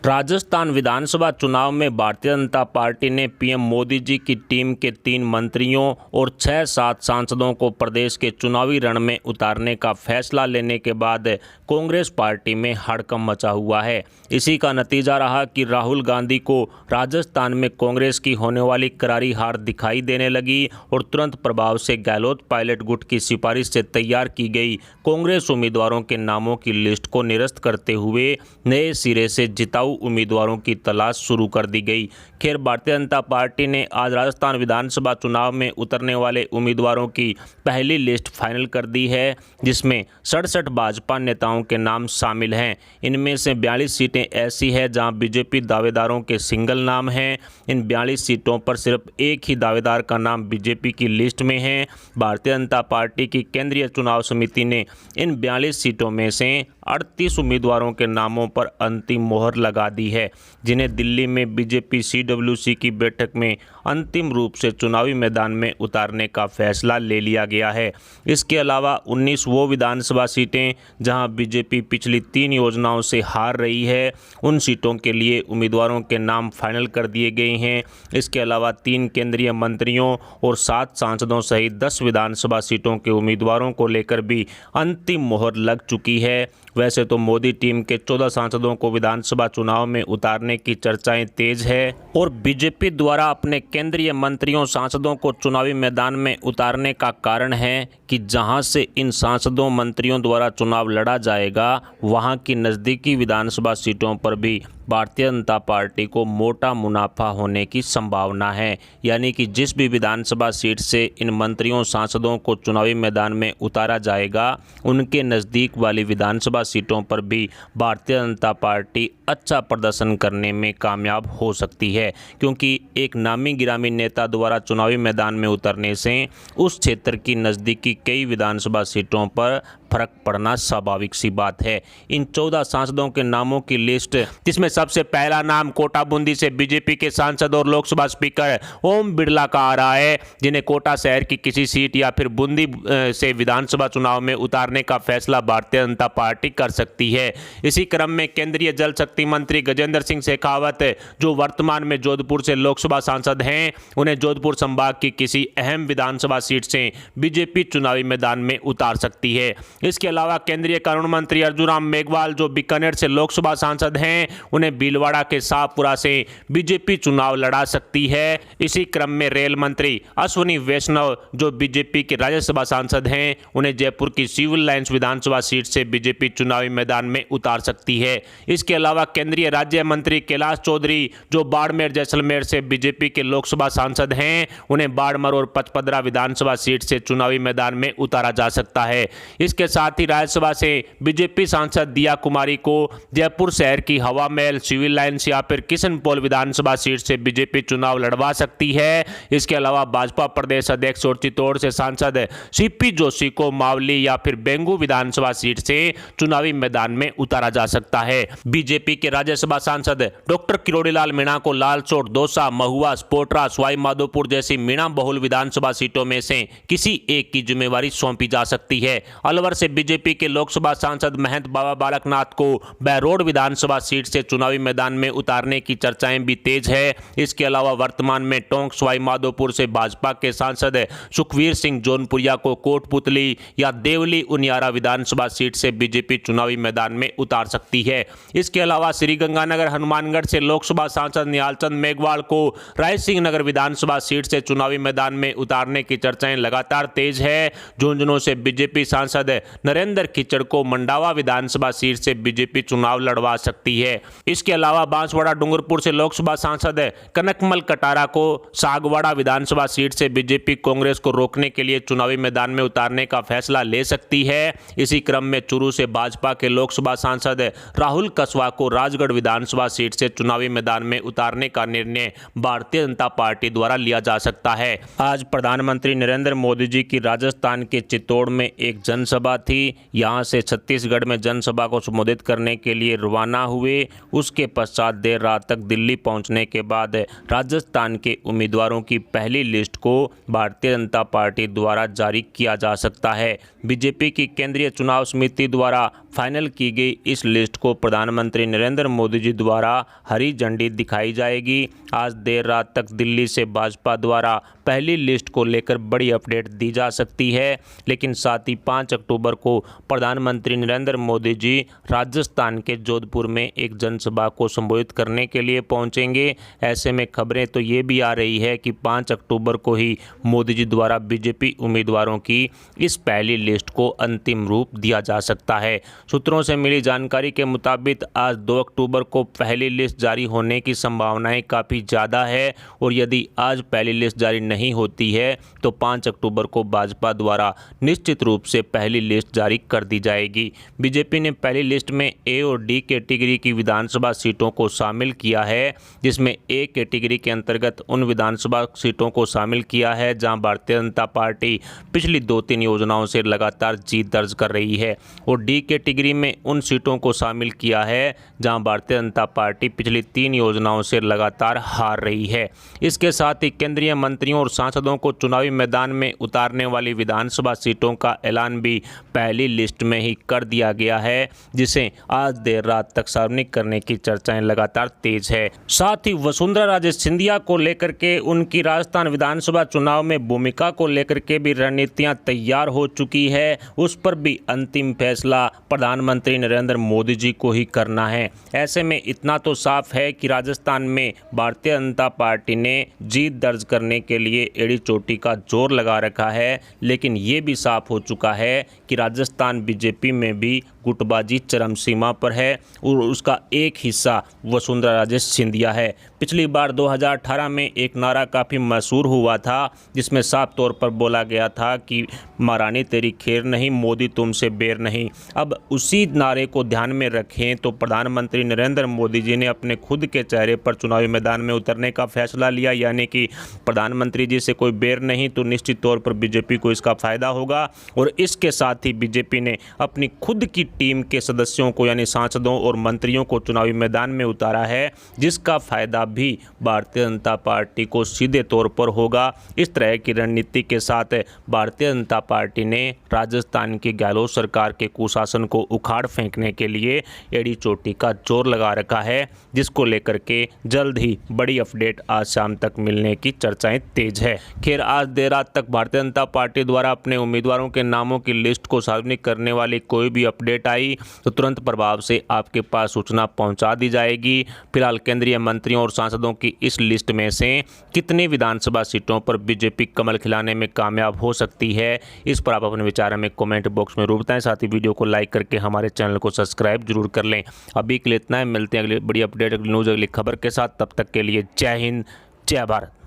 राजस्थान विधानसभा चुनाव में भारतीय जनता पार्टी ने पीएम मोदी जी की टीम के 3 मंत्रियों और 6-7 सांसदों को प्रदेश के चुनावी रण में उतारने का फैसला लेने के बाद कांग्रेस पार्टी में हड़कंप मचा हुआ है। इसी का नतीजा रहा कि राहुल गांधी को राजस्थान में कांग्रेस की होने वाली करारी हार दिखाई देने लगी और तुरंत प्रभाव से गहलोत पायलट गुट की सिफारिश से तैयार की गई कांग्रेस उम्मीदवारों के नामों की लिस्ट को निरस्त करते हुए नए सिरे से जिताऊ उम्मीदवारों की तलाश शुरू कर दी गई। खैर, भारतीय जनता पार्टी ने आज राजस्थान विधानसभा चुनाव में उतरने वाले उम्मीदवारों की पहली लिस्ट फाइनल कर दी है, जिसमें 67 भाजपा नेताओं के नाम शामिल हैं। इनमें से 42 सीटें ऐसी हैं जहां बीजेपी दावेदारों के सिंगल नाम हैं। इन 42 सीटों पर सिर्फ एक ही दावेदार का नाम बीजेपी की लिस्ट में है। भारतीय जनता पार्टी की केंद्रीय चुनाव समिति ने इन 42 सीटों में से 38 उम्मीदवारों के नामों पर अंतिम मोहर लगा दी है, जिन्हें दिल्ली में बीजेपी CWC की बैठक में अंतिम रूप से चुनावी मैदान में उतारने का फैसला ले लिया गया है। इसके अलावा 19 वो विधानसभा सीटें जहां बीजेपी पिछली 3 योजनाओं से हार रही है, उन सीटों के लिए उम्मीदवारों के नाम फाइनल कर दिए गए हैं। इसके अलावा 3 केंद्रीय मंत्रियों और 7 सांसदों सहित 10 विधानसभा सीटों के उम्मीदवारों को लेकर भी अंतिम मोहर लग चुकी है। वैसे तो मोदी टीम के 14 सांसदों को विधानसभा चुनाव में उतारने की चर्चाएं तेज है और बीजेपी द्वारा अपने केंद्रीय मंत्रियों सांसदों को चुनावी मैदान में उतारने का कारण है कि जहां से इन सांसदों मंत्रियों द्वारा चुनाव लड़ा जाएगा, वहां की नज़दीकी विधानसभा सीटों पर भी भारतीय जनता पार्टी को मोटा मुनाफा होने की संभावना है। यानी कि जिस भी विधानसभा सीट से इन मंत्रियों सांसदों को चुनावी मैदान में उतारा जाएगा, उनके नज़दीक वाली विधानसभा सीटों पर भी भारतीय जनता पार्टी अच्छा प्रदर्शन करने में कामयाब हो सकती है, क्योंकि एक नामी गिरामी नेता द्वारा चुनावी मैदान में उतरने से उस क्षेत्र की नज़दीकी कई विधानसभा सीटों पर फर्क पड़ना स्वाभाविक सी बात है। इन 14 सांसदों के नामों की लिस्ट, जिसमें सबसे पहला नाम कोटा बूंदी से बीजेपी के सांसद और लोकसभा स्पीकर ओम बिरला का आ रहा है, जिन्हें कोटा शहर की किसी सीट या फिर बूंदी से विधानसभा चुनाव में उतारने का फैसला भारतीय जनता पार्टी कर सकती है। इसी क्रम में केंद्रीय जल शक्ति मंत्री गजेंद्र सिंह शेखावत, जो वर्तमान में जोधपुर से लोकसभा सांसद हैं, उन्हें जोधपुर संभाग की किसी अहम विधानसभा सीट से बीजेपी चुनावी मैदान में उतार सकती है। इसके अलावा केंद्रीय कानून मंत्री अर्जुन राम मेघवाल, जो बीकानेर से लोकसभा सांसद हैं, उन्हें भीलवाड़ा के शाहपुरा से बीजेपी चुनाव लड़ा सकती है। इसी क्रम में रेल मंत्री अश्विनी वैष्णव, जो बीजेपी के राज्यसभा सांसद हैं, उन्हें जयपुर की सिविल लाइंस विधानसभा सीट से बीजेपी चुनावी मैदान में उतार सकती है। इसके अलावा केंद्रीय राज्य मंत्री कैलाश चौधरी, जो बाड़मेर जैसलमेर से बीजेपी के लोकसभा सांसद हैं, उन्हें बाड़मेर और पचपदरा विधानसभा सीट से चुनावी मैदान में उतारा जा सकता है। इसके साथ ही राज्यसभा से बीजेपी सांसद दिया कुमारी को जयपुर शहर की हवा महल, सिविल लाइंस या फिर किशनपोल विधानसभा सीट से बीजेपी चुनाव लड़वा सकती है। इसके अलावा भाजपा प्रदेश अध्यक्ष और चित्तौड़ से सांसद CP जोशी को मावली या फिर बेंगू विधानसभा सीट से चुनावी मैदान में उतारा जा सकता है। बीजेपी के राज्यसभा सांसद डॉक्टर किरोड़ीलाल मीणा को लालसोट, दौसा, महुआ, स्पोट्रा, सवाई माधोपुर जैसी मीणा बहुल विधानसभा सीटों में से किसी एक की जिम्मेवारी सौंपी जा सकती है। अलवर से बीजेपी के लोकसभा सांसद महंत बाबा बालकनाथ को बहरोड विधानसभा सीट से चुनावी मैदान में उतारने की चर्चाएं भी तेज है। इसके अलावा वर्तमान में टोंक, सवाई माधोपुर से भाजपा के सांसद सुखवीर सिंह जौनपुरिया को कोटपुतली या देवली उनियारा विधानसभा सीट से बीजेपी चुनावी मैदान में उतार सकती है। इसके अलावा श्रीगंगानगर हनुमानगढ़ से लोकसभा सांसद निहालचंद मेघवाल को रायसिंह नगर विधानसभा सीट से चुनावी मैदान में उतारने की चर्चाएं लगातार तेज है। झुंझुनू से बीजेपी सांसद नरेंद्र खिचड़ को मंडावा विधानसभा सीट से बीजेपी चुनाव लड़वा सकती है। इसके अलावा बांसवाड़ा डूंगरपुर से लोकसभा सांसद कनकमल कटारा को सागवाड़ा विधानसभा सीट से बीजेपी कांग्रेस को रोकने के लिए चुनावी मैदान में उतारने का फैसला ले सकती है। इसी क्रम में चूरू से भाजपा के लोकसभा सांसद राहुल कसवा को राजगढ़ विधानसभा सीट से चुनावी मैदान में उतारने का निर्णय भारतीय जनता पार्टी द्वारा लिया जा सकता है। आज प्रधानमंत्री नरेंद्र मोदी जी की राजस्थान के चित्तौड़ में एक जनसभा जनसभा थी। यहां से छत्तीसगढ़ में जनसभा को संबोधित करने के लिए रवाना हुए। उसके पश्चात देर रात तक दिल्ली पहुंचने के बाद राजस्थान के उम्मीदवारों की पहली लिस्ट को भारतीय जनता पार्टी द्वारा जारी किया जा सकता है। बीजेपी की केंद्रीय चुनाव समिति द्वारा फाइनल की गई इस लिस्ट को प्रधानमंत्री नरेंद्र मोदी जी द्वारा हरी झंडी दिखाई जाएगी। आज देर रात तक दिल्ली से भाजपा द्वारा पहली लिस्ट को लेकर बड़ी अपडेट दी जा सकती है, लेकिन साथ ही 5 अक्टूबर को प्रधानमंत्री नरेंद्र मोदी जी राजस्थान के जोधपुर में एक जनसभा को संबोधित करने के लिए पहुंचेंगे। ऐसे में खबरें तो ये भी आ रही है कि 5 अक्टूबर को ही मोदी जी द्वारा बीजेपी उम्मीदवारों की इस पहली लिस्ट को अंतिम रूप दिया जा सकता है। सूत्रों से मिली जानकारी के मुताबिक आज 2 अक्टूबर को पहली लिस्ट जारी होने की संभावनाएं काफ़ी ज़्यादा है और यदि आज पहली लिस्ट जारी नहीं होती है तो 5 अक्टूबर को भाजपा द्वारा निश्चित रूप से पहली लिस्ट जारी कर दी जाएगी। बीजेपी ने पहली लिस्ट में ए और डी कैटेगरी की विधानसभा सीटों को शामिल किया है, जिसमें ए कैटेगरी के अंतर्गत उन विधानसभा सीटों को शामिल किया है जहां भारतीय जनता पार्टी पिछली 2-3 योजनाओं से लगातार जीत दर्ज कर रही है, और डी कैटेगरी में उन सीटों को शामिल किया है जहां भारतीय जनता पार्टी पिछली 3 योजनाओं से लगातार हार रही है। इसके साथ ही केंद्रीय मंत्रियों और सांसदों को चुनावी मैदान में उतारने वाली विधानसभा सीटों का ऐलान भी पहली लिस्ट में ही कर दिया गया है, जिसे आज देर रात तक सार्वजनिक करने की चर्चाएं लगातार तेज है। साथ ही वसुंधरा राजे सिंधिया को लेकर के उनकी राजस्थान विधानसभा चुनाव में भूमिका को लेकर के भी रणनीतियां तैयार हो चुकी है। उस पर भी अंतिम फैसला प्रधानमंत्री नरेंद्र मोदी जी को ही करना है। ऐसे में इतना तो साफ है कि राजस्थान में भारतीय जनता पार्टी ने जीत दर्ज करने के लिए एड़ी चोटी का जोर लगा रखा है, लेकिन ये भी साफ हो चुका है कि राजस्थान बीजेपी में भी गुटबाजी चरम सीमा पर है और उसका एक हिस्सा वसुंधरा राजे सिंधिया है। पिछली बार 2018 में एक नारा काफ़ी मशहूर हुआ था, जिसमें साफ तौर पर बोला गया था कि महारानी तेरी खैर नहीं, मोदी तुमसे बेर नहीं। अब उसी नारे को ध्यान में रखें तो प्रधानमंत्री नरेंद्र मोदी जी ने अपने खुद के चेहरे पर चुनावी मैदान में उतरने का फैसला लिया, यानी कि प्रधानमंत्री जी से कोई बेर नहीं तो निश्चित तौर पर बीजेपी को इसका फायदा होगा। और इसके साथ ही बीजेपी ने अपनी खुद की टीम के सदस्यों को यानी सांसदों और मंत्रियों को चुनावी मैदान में उतारा है, जिसका फायदा भी भारतीय जनता पार्टी को सीधे तौर पर होगा। इस तरह की रणनीति के साथ भारतीय जनता पार्टी ने राजस्थान की गहलोत सरकार के कुशासन को उखाड़ फेंकने के लिए एड़ी चोटी का जोर लगा रखा है, जिसको लेकर के जल्द ही बड़ी अपडेट आज शाम तक मिलने की चर्चाएं तेज है। खैर, आज देर रात तक भारतीय जनता पार्टी द्वारा अपने उम्मीदवारों के नामों की लिस्ट को सार्वजनिक करने वाली कोई भी अपडेट आई तो तुरंत प्रभाव से आपके पास सूचना पहुंचा दी जाएगी। फिलहाल केंद्रीय मंत्रियों और सांसदों की इस लिस्ट में से कितनी विधानसभा सीटों पर बीजेपी कमल खिलाने में कामयाब हो सकती है, इस पर आप अपने विचार हमें कमेंट बॉक्स में जरूर बताएं। साथ ही वीडियो को लाइक करके हमारे चैनल को सब्सक्राइब जरूर कर लें। अभी के लिए इतना है, मिलते हैं अगली बड़ी अपडेट, अगली न्यूज़, अगली खबर के साथ। तब तक के लिए जय हिंद, जय भारत।